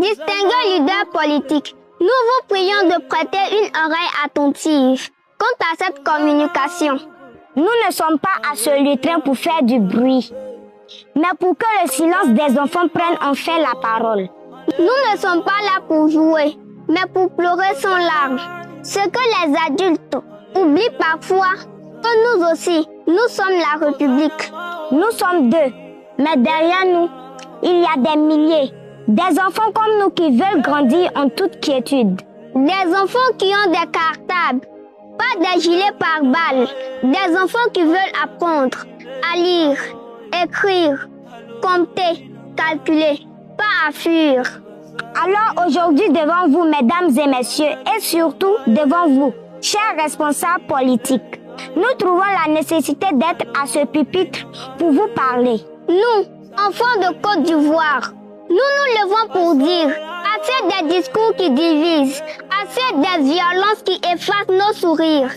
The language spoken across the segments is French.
Distingués leaders politiques, nous vous prions de prêter une oreille attentive quant à cette communication. Nous ne sommes pas à ce lutrin pour faire du bruit, mais pour que le silence des enfants prenne enfin la parole. Nous ne sommes pas là pour jouer, mais pour pleurer sans larmes. Ce que les adultes oublient parfois, que nous aussi, nous sommes la République. Nous sommes deux, mais derrière nous, il y a des milliers, des enfants comme nous qui veulent grandir en toute quiétude. Des enfants qui ont des cartables, pas des gilets pare-balles. Des enfants qui veulent apprendre à lire, écrire, compter, calculer, pas à fuir. Alors aujourd'hui devant vous, mesdames et messieurs, et surtout devant vous, chers responsables politiques, nous trouvons la nécessité d'être à ce pupitre pour vous parler. Nous, enfants de Côte d'Ivoire, nous nous levons pour dire assez des discours qui divisent, assez des violences qui effacent nos sourires,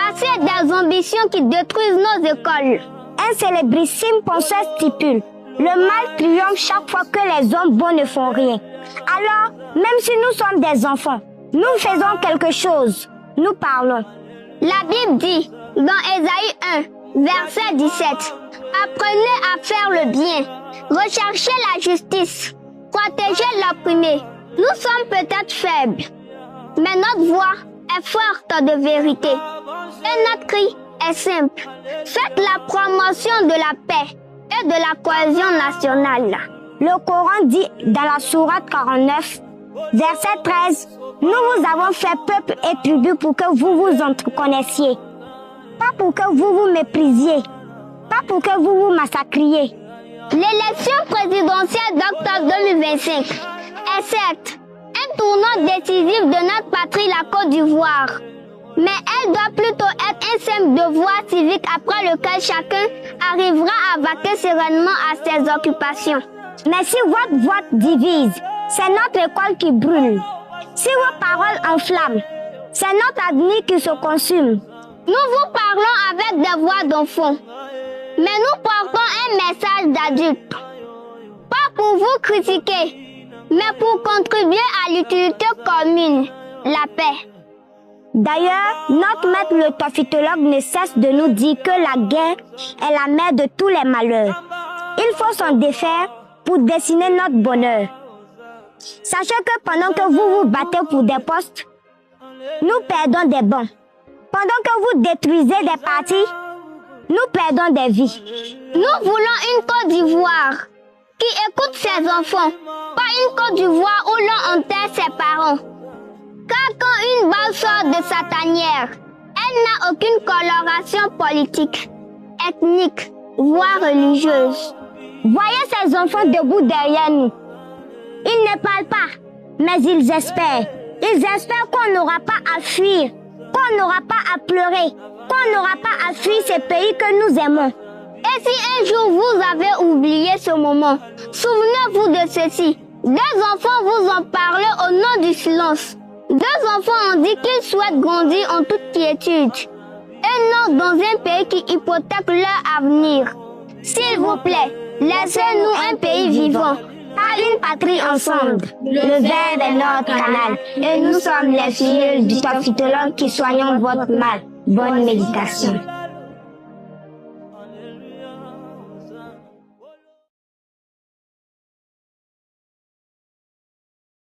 assez des ambitions qui détruisent nos écoles. Un célébrissime penseur stipule: le mal triomphe chaque fois que les hommes bons ne font rien. Alors, même si nous sommes des enfants, nous faisons quelque chose, nous parlons. La Bible dit, dans Ésaïe 1, verset 17, « Apprenez à faire le bien, recherchez la justice, protégez l'opprimé. Nous sommes peut-être faibles, mais notre voix est forte de vérité. Et notre cri est simple. Faites la promotion de la paix et de la cohésion nationale. » Le Coran dit dans la sourate 49, verset 13, « Nous vous avons fait peuple et tribu pour que vous vous entreconnaissiez, pas pour que vous vous méprisiez, pas pour que vous vous massacriez. » L'élection présidentielle d'octobre 2025 est certes un tournant décisif de notre patrie, la Côte d'Ivoire. Mais elle doit plutôt être un simple devoir civique après lequel chacun arrivera à vaquer sereinement à ses occupations. Mais si votre voix divise, c'est notre école qui brûle. Si vos paroles enflamment, c'est notre avenir qui se consume. Nous vous parlons avec des voix d'enfants, mais nous portons un message d'adulte. Pas pour vous critiquer, mais pour contribuer à l'utilité commune, la paix. D'ailleurs, notre maître le tophytologue ne cesse de nous dire que la guerre est la mère de tous les malheurs. Il faut s'en défaire pour dessiner notre bonheur. Sachez que pendant que vous vous battez pour des postes, nous perdons des bancs. Pendant que vous détruisez des partis, nous perdons des vies. Nous voulons une Côte d'Ivoire qui écoute ses enfants, pas une Côte d'Ivoire où l'on enterre ses parents. Car quand une balle sort de sa tanière, elle n'a aucune coloration politique, ethnique, voire religieuse. Voyez ces enfants debout derrière nous. Ils ne parlent pas, mais ils espèrent. Ils espèrent qu'on n'aura pas à fuir, qu'on n'aura pas à pleurer, qu'on n'aura pas à fuir ces pays que nous aimons. Et si un jour vous avez oublié ce moment, souvenez-vous de ceci. Deux enfants vous ont parlé au nom du silence. Deux enfants ont dit qu'ils souhaitent grandir en toute quiétude et non dans un pays qui hypothèque leur avenir. S'il vous plaît, laissez-nous un pays vivant, pas une patrie ensemble. Le verbe est notre canal et nous sommes les filles du tophytologue qui soignons votre mal. Bonne méditation.